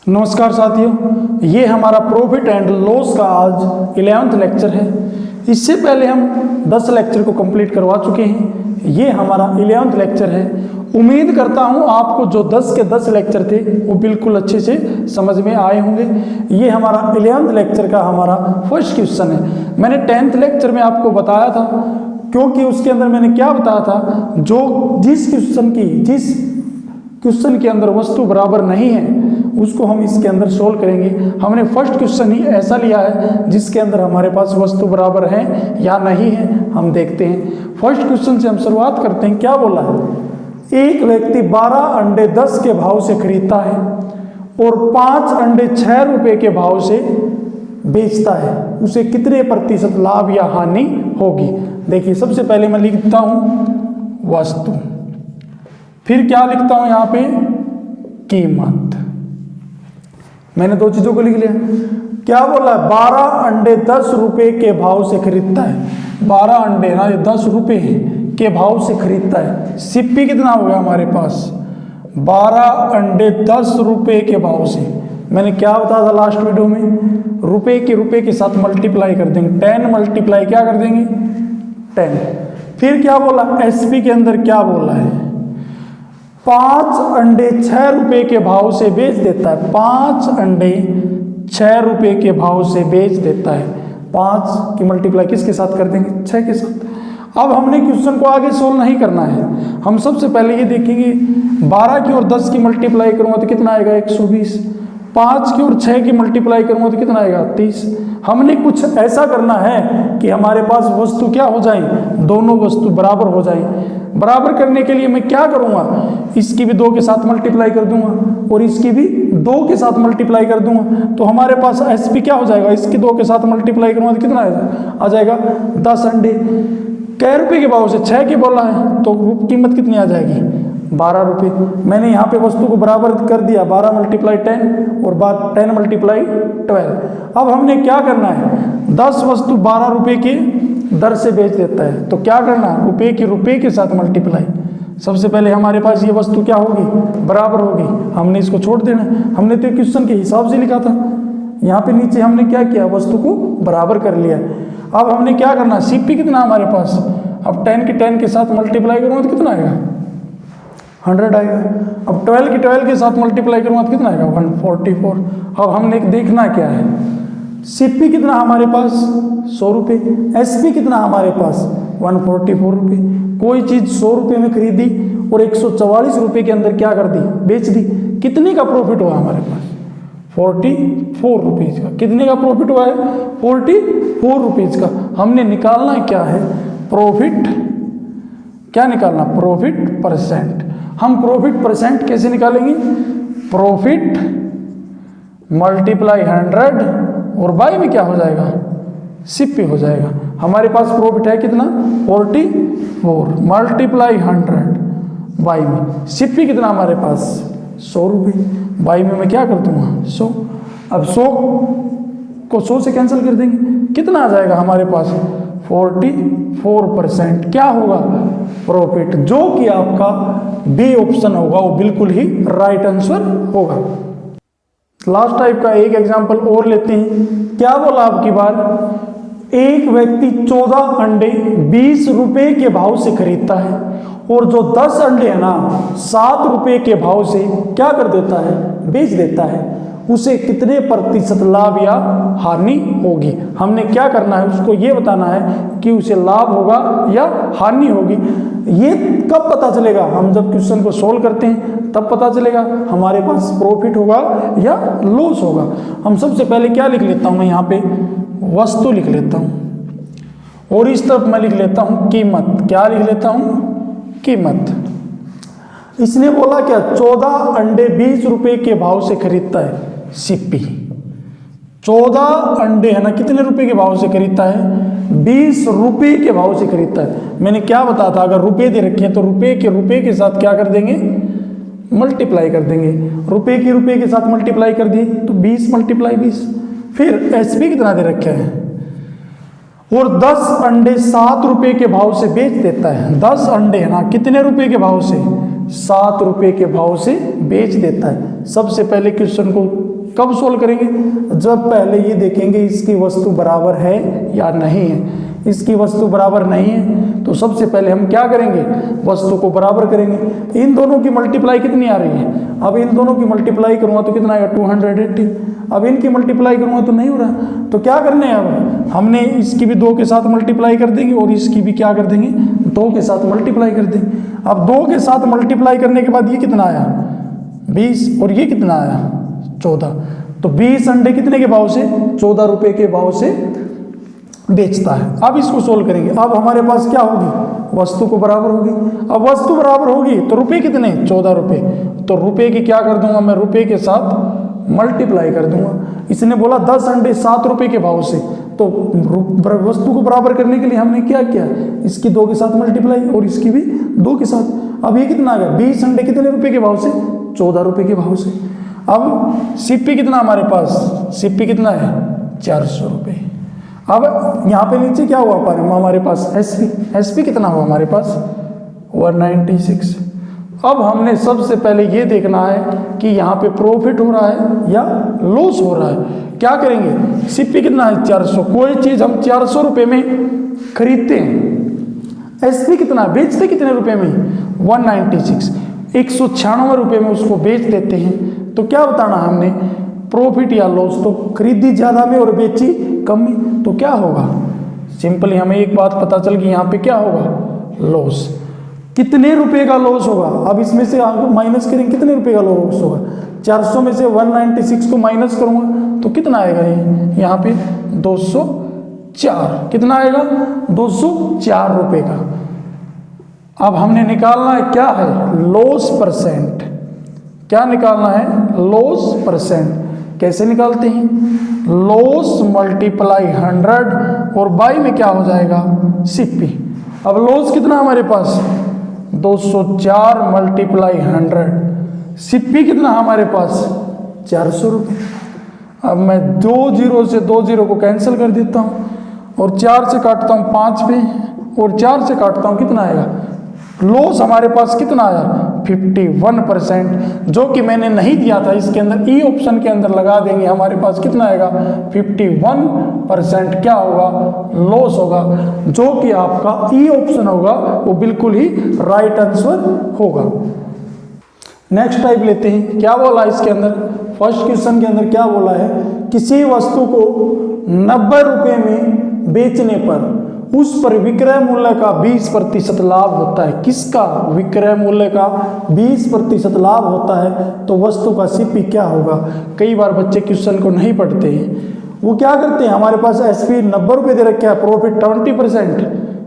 नमस्कार साथियों, ये हमारा प्रॉफिट एंड लॉस का आज 11th लेक्चर है। इससे पहले हम 10 लेक्चर को कंप्लीट करवा चुके हैं। ये हमारा 11th लेक्चर है। उम्मीद करता हूँ आपको जो 10 के 10 लेक्चर थे वो बिल्कुल अच्छे से समझ में आए होंगे। ये हमारा 11th लेक्चर का हमारा फर्स्ट क्वेश्चन है। मैंने 10th लेक्चर में आपको बताया था, क्योंकि उसके अंदर मैंने क्या बताया था, जिस क्वेश्चन के अंदर वस्तु बराबर नहीं है उसको हम इसके अंदर सोल्व करेंगे। हमने फर्स्ट क्वेश्चन ही ऐसा लिया है जिसके अंदर हमारे पास वस्तु बराबर है या नहीं है, हम देखते हैं। फर्स्ट क्वेश्चन से हम शुरुआत करते हैं। क्या बोला है, एक व्यक्ति 12 अंडे 10 के भाव से खरीदता है और 5 अंडे 6 रुपए के भाव से बेचता है, उसे कितने प्रतिशत लाभ या हानि होगी। देखिए, सबसे पहले मैं लिखता हूं वस्तु, फिर क्या लिखता हूं यहां पे, कीमत। मैंने दो चीजों को लिख लिया। क्या बोला, 12 अंडे 10 रुपए के भाव से खरीदता है। 12 अंडे ना, 10 रुपए के भाव से खरीदता है। सिप्पी कितना हो गया हमारे पास, 12 अंडे 10 रुपए के भाव से। मैंने क्या बताया था लास्ट वीडियो में, रुपए के साथ मल्टीप्लाई कर देंगे, 10 मल्टीप्लाई क्या कर देंगे, 10। फिर क्या बोला, एसपी के अंदर क्या बोला है, 5 अंडे 6 रुपए के भाव से बेच देता है। 5 अंडे 6 रुपए के भाव से बेच देता है। 5 की मल्टीप्लाई किसके साथ कर देंगे, 6 के साथ। अब हमने क्वेश्चन को आगे सोल्व नहीं करना है, हम सबसे पहले ये देखेंगे 12 की और 10 की मल्टीप्लाई करूंगा तो कितना आएगा, 120। 5 की और 6 की मल्टीप्लाई करूंगा तो कितना आएगा, 30। हमने कुछ ऐसा करना है कि हमारे पास वस्तु क्या हो जाए, दोनों वस्तु बराबर हो जाए। बराबर करने के लिए मैं क्या करूंगा, इसकी भी 2 के साथ मल्टीप्लाई कर दूंगा और इसकी भी 2 के साथ मल्टीप्लाई कर दूंगा, तो हमारे पास एसपी क्या हो जाएगा, इसकी 2 के साथ मल्टीप्लाई करूंगा तो कितना आ जाएगा, 10 अंडे। कै रुपए के भाव से 6 के बोला है तो कीमत कितनी आ जाएगी, 12 रुपये। मैंने यहाँ पे वस्तु को बराबर कर दिया, 12 मल्टीप्लाई 10 और 10 मल्टीप्लाई 12। अब हमने क्या करना है, 10 वस्तु 12 रुपये के दर से बेच देता है, तो क्या करना है, रुपये के साथ मल्टीप्लाई। सबसे पहले हमारे पास ये वस्तु क्या होगी, बराबर होगी, हमने इसको छोड़ देना। हमने तो क्वेश्चन के हिसाब से लिखा था, यहाँ पे नीचे हमने क्या किया, वस्तु को बराबर कर लिया। अब हमने क्या करना, सीपी कितना हमारे पास, अब 10 की 10 के साथ मल्टीप्लाई करूँगा तो कितना आएगा, 100 आएगा। अब 12 की 12 के साथ मल्टीप्लाई करूँगा तो कितना आएगा, 144। अब हमने देखना क्या है, सीपी कितना हमारे पास, 100 रुपये। एसपी कितना हमारे पास, 144 रुपये। कोई चीज़ 100 रुपये में खरीदी और 144 रुपये के अंदर क्या कर दी, बेच दी, कितने का प्रॉफिट हुआ हमारे पास, 44 रुपीज़ का। कितने का प्रॉफिट हुआ है, 44 रुपीज़ का। हमने निकालना क्या है, प्रॉफिट, क्या निकालना, प्रॉफिट परसेंट। हम प्रॉफिट परसेंट कैसे निकालेंगे, प्रॉफिट मल्टीप्लाई 100 और बाई में क्या हो जाएगा, सिप्पी हो जाएगा। हमारे पास प्रॉफिट है कितना, 44 मल्टीप्लाई 100 बाई में, सिप्पी कितना हमारे पास, 100 रुपये। बाई में मैं क्या कर दूंगा, 100। अब 100 को 100 से कैंसिल कर देंगे, कितना आ जाएगा हमारे पास, 44%। क्या होगा, प्रॉफिट, जो कि आपका बी ऑप्शन होगा वो बिल्कुल ही राइट आंसर होगा। लास्ट टाइप का एक एग्जांपल और लेते हैं। क्या बोला आपकी बार, एक व्यक्ति 14 अंडे 20 रुपए के भाव से खरीदता है और जो 10 अंडे है ना 7 रुपए के भाव से क्या कर देता है, बेच देता है, उसे कितने प्रतिशत लाभ या हानि होगी। हमने क्या करना है, उसको ये बताना है कि उसे लाभ होगा या हानि होगी। ये कब पता चलेगा, हम जब क्वेश्चन को सोल्व करते हैं तब पता चलेगा हमारे पास प्रॉफिट होगा या लॉस होगा। हम सबसे पहले क्या लिख लेता हूँ, मैं यहाँ पे वस्तु लिख लेता हूँ और इस तरफ मैं लिख लेता हूँ कीमत। क्या लिख लेता हूँ, कीमत। इसने बोला क्या, 14 अंडे 20 रुपए के भाव से खरीदता है, सिप्पी। 14 अंडे है ना, कितने रुपए के भाव से खरीदता है, 20 रुपए के भाव से खरीदता है। मैंने क्या बताया था, अगर रुपए दे रखे हैं तो रुपए के साथ क्या कर देंगे, मल्टीप्लाई कर देंगे। रुपए के साथ मल्टीप्लाई कर दिए तो 20 मल्टीप्लाई 20। फिर एसपी कितना दे रखे हैं, और 10 अंडे 7 रुपए के भाव से बेच देता है। 10 अंडे है ना, कितने रुपए के भाव से, 7 रुपए के भाव से बेच देता है। सबसे पहले क्वेश्चन को कब सोल्व करेंगे? जब पहले ये देखेंगे इसकी वस्तु बराबर है या नहीं है। इसकी वस्तु बराबर नहीं है तो सबसे पहले हम क्या करेंगे? वस्तु को बराबर करेंगे। इन दोनों की मल्टीप्लाई कितनी आ रही है? अब इन दोनों की मल्टीप्लाई करूँगा तो कितना आएगा? 280। अब इनकी मल्टीप्लाई करूँगा तो नहीं हो रहा, तो क्या करने हैं? अब हमने इसकी भी 2 के साथ मल्टीप्लाई कर देंगे और इसकी भी क्या कर देंगे? 2 के साथ मल्टीप्लाई कर देंगे। अब 2 के साथ मल्टीप्लाई करने के बाद ये कितना आया? 20 और ये कितना आया? 14। तो 20 अंडे कितने के भाव से? 14 रुपये के भाव से बेचता है। अब इसको सोल्व करेंगे। अब हमारे पास क्या होगी? वस्तु को बराबर होगी। अब वस्तु बराबर होगी तो रुपये कितने? 14 रुपये। तो रुपये की क्या कर दूंगा मैं? रुपये के साथ मल्टीप्लाई कर दूंगा। इसने बोला 10 अंडे 7 रुपये के भाव से, तो वस्तु को बराबर करने के लिए हमने क्या किया? इसकी 2 के साथ मल्टीप्लाई और इसकी भी 2 के साथ। अब ये कितना आ गया? 20 अंडे कितने रुपये के भाव से? 14 रुपये के भाव से। अब सीपी कितना हमारे पास? सीपी कितना है? 400 रुपये। अब यहाँ पे नीचे क्या हुआ हमारे पास? एसपी कितना हुआ हमारे पास? 196। अब हमने सबसे पहले ये देखना है कि यहाँ पे प्रॉफिट हो रहा है या लॉस हो रहा है। क्या करेंगे? सीपी कितना है? 400। कोई चीज़ हम 400 रुपये में खरीदते हैं, एसपी कितना है? बेचते कितने रुपये में? 196। 196 रुपये में उसको बेच देते हैं। तो क्या बताना हमने? प्रॉफिट या लॉस। तो खरीदी ज़्यादा में और बेची कम में, तो क्या होगा? सिंपली हमें एक बात पता चल गई, यहाँ पे क्या होगा? लॉस। कितने रुपए का लॉस होगा? अब इसमें से माइनस करेंगे, कितने रुपए का लॉस होगा? 400 में से 196 को माइनस करूँगा तो कितना आएगा? ये यहाँ पे 204। कितना आएगा? 204 रुपये का। अब हमने निकालना है क्या है? Loss percent. क्या निकालना है? Loss percent. कैसे निकालते हैं? लॉस मल्टीप्लाई 100 और बाई में क्या हो जाएगा? सीपी। अब लॉस कितना हमारे पास? 204 मल्टीप्लाई 100। सीपी कितना हमारे पास? 400 रुपये। अब मैं 2 0 से 2 0 को कैंसिल कर देता हूँ और 4 से काटता हूँ 5 पे और 4 से काटता हूँ, कितना आएगा? लॉस हमारे पास कितना आया? 51%, जो कि मैंने नहीं दिया था। इसके अंदर ई ऑप्शन के अंदर लगा देंगे, हमारे पास कितना आएगा? 51% क्या होगा? लॉस होगा, जो कि आपका ई ऑप्शन होगा वो बिल्कुल ही राइट आंसर होगा। नेक्स्ट टाइप लेते हैं। क्या बोला इसके अंदर? फर्स्ट क्वेश्चन के अंदर क्या बोला है? किसी वस्तु को 90 रुपये में बेचने पर उस पर विक्रय मूल्य का 20% लाभ होता है। किसका? विक्रय मूल्य का 20% लाभ होता है तो वस्तु का सीपी क्या होगा? कई बार बच्चे क्वेश्चन को नहीं पढ़ते हैं, वो क्या करते हैं? हमारे पास एसपी 90 रुपये दे रखा है, प्रॉफिट 20%,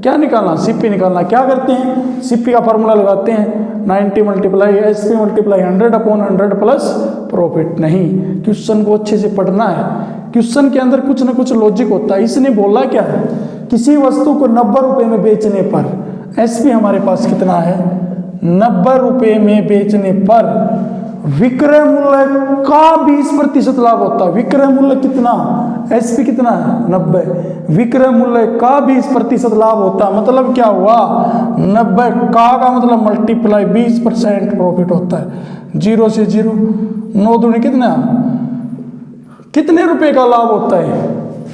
क्या निकालना? सीपी निकालना। क्या करते हैं? सीपी का फॉर्मूला लगाते हैं 90 multiply SP multiply 100/100 plus profit. नहीं, क्वेश्चन को अच्छे से पढ़ना है। क्वेश्चन के अंदर कुछ ना कुछ लॉजिक होता है। इसने बोला क्या है? किसी वस्तु को 90 रुपये में बेचने पर एसपी हमारे पास कितना है? 90 रुपये में बेचने पर विक्रय मूल्य का 20% लाभ होता है। विक्रय मूल्य कितना? एसपी कितना है? 90। विक्रय मूल्य का 20% लाभ होता है, मतलब क्या हुआ? 90 का मतलब मल्टीप्लाई 20% प्रॉफिट होता है। 0 से 0, 9 दूनी कितना? कितने रुपए का लाभ होता है?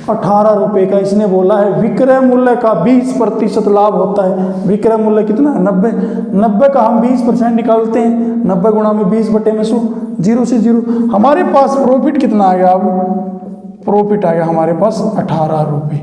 18 रुपये का। इसने बोला है विक्रय मूल्य का 20% लाभ होता है। विक्रय मूल्य कितना? 90। 90 का हम 20% निकालते हैं, 90 गुणा में 20/100, 0 से 0। हमारे पास प्रॉफिट कितना आ गया? अब प्रॉफिट आ गया हमारे पास 18 रुपये।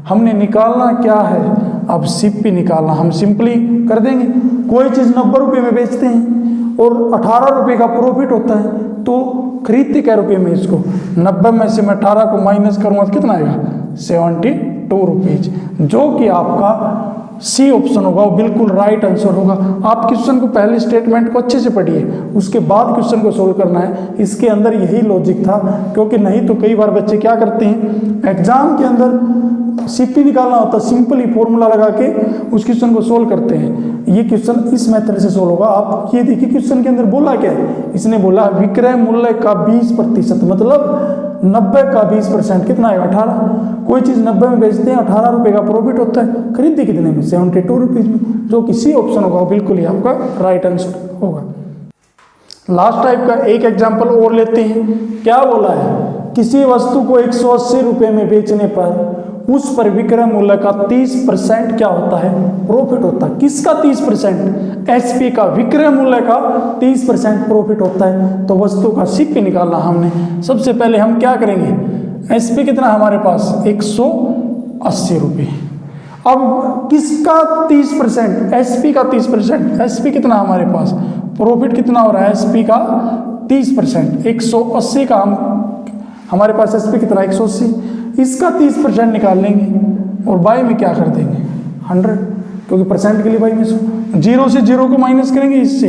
हमने निकालना क्या है? अब सीपी निकालना। हम सिंपली कर देंगे। कोई चीज़ 90 रुपये में बेचते हैं और 18 रुपये का प्रॉफिट होता है, तो खरीदते क्या रुपये में? इसको 90 में से मैं 18 को माइनस करूँगा तो कितना आएगा? 72 रुपीज, जो कि आपका सी ऑप्शन होगा, वो बिल्कुल राइट आंसर होगा। आप क्वेश्चन को पहले स्टेटमेंट को अच्छे से पढ़िए, उसके बाद क्वेश्चन को सोल्व करना है। इसके अंदर यही लॉजिक था, क्योंकि नहीं तो कई बार बच्चे क्या करते हैं, एग्जाम के अंदर सीपी निकालना होता है, सिंपली फॉर्मूला लगा के उस क्वेश्चन को सोल्व करते हैं। ये क्वेश्चन इस मेथड से सोल्व होगा। आप ये देखिए क्वेश्चन के अंदर बोला क्या है? इसने बोला विक्रय मूल्य का 20%, मतलब 90 का 20% कितना है? 18। कोई चीज़ 90 में बेचते हैं, 18 रुपये का प्रॉफिट होता है, खरीदते कितने में? 72 रुपीज़ में, जो कि सी ऑप्शन होगा, बिल्कुल ही आपका राइट आंसर होगा। लास्ट टाइप का एक एग्जाम्पल और लेते हैं। क्या बोला है, किसी वस्तु को 180 रुपये में बेचने पर उस पर विक्रय मूल्य का 30% क्या होता है, प्रॉफिट होता है। किसका 30%? एसपी का, विक्रय मूल्य का 30% प्रॉफिट होता है। तो वस्तु का सीपी निकालना हमने। सबसे पहले हम क्या करेंगे, एसपी कितना हमारे पास 180 रुपये। अब किसका 30%? एसपी का 30%। एसपी कितना हमारे पास, प्रॉफिट कितना हो रहा है एसपी का 30%। 180 का हमारे पास एसपी कितना 180, इसका 30% निकाल लेंगे और बाई में क्या कर देंगे 100, क्योंकि परसेंट के लिए बाई में 0 से 0 को माइनस करेंगे इससे।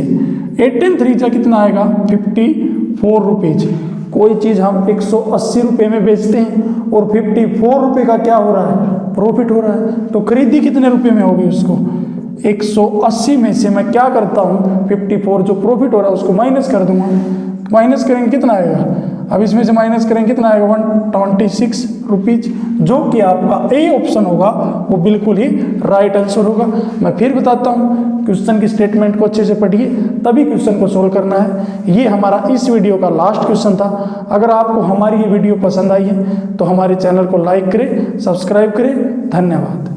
18 3 कितना आएगा 54 रुपीज। कोई चीज़ हम 180 रुपये में बेचते हैं और 54 रुपये का क्या हो रहा है, प्रॉफिट हो रहा है। तो खरीदी कितने रुपये में होगी उसको, 180 में से मैं क्या करता हूँ 54 जो प्रॉफिट हो रहा है उसको माइनस कर दूंगा। माइनस करेंगे कितना आएगा, अब इसमें से माइनस करेंगे कितना आएगा 126 रुपीज, जो कि आपका ए ऑप्शन होगा वो बिल्कुल ही राइट आंसर होगा। मैं फिर बताता हूँ, क्वेश्चन की स्टेटमेंट को अच्छे से पढ़िए तभी क्वेश्चन को सोल्व करना है। ये हमारा इस वीडियो का लास्ट क्वेश्चन था। अगर आपको हमारी ये वीडियो पसंद आई है तो हमारे चैनल को लाइक करें, सब्सक्राइब करें। धन्यवाद।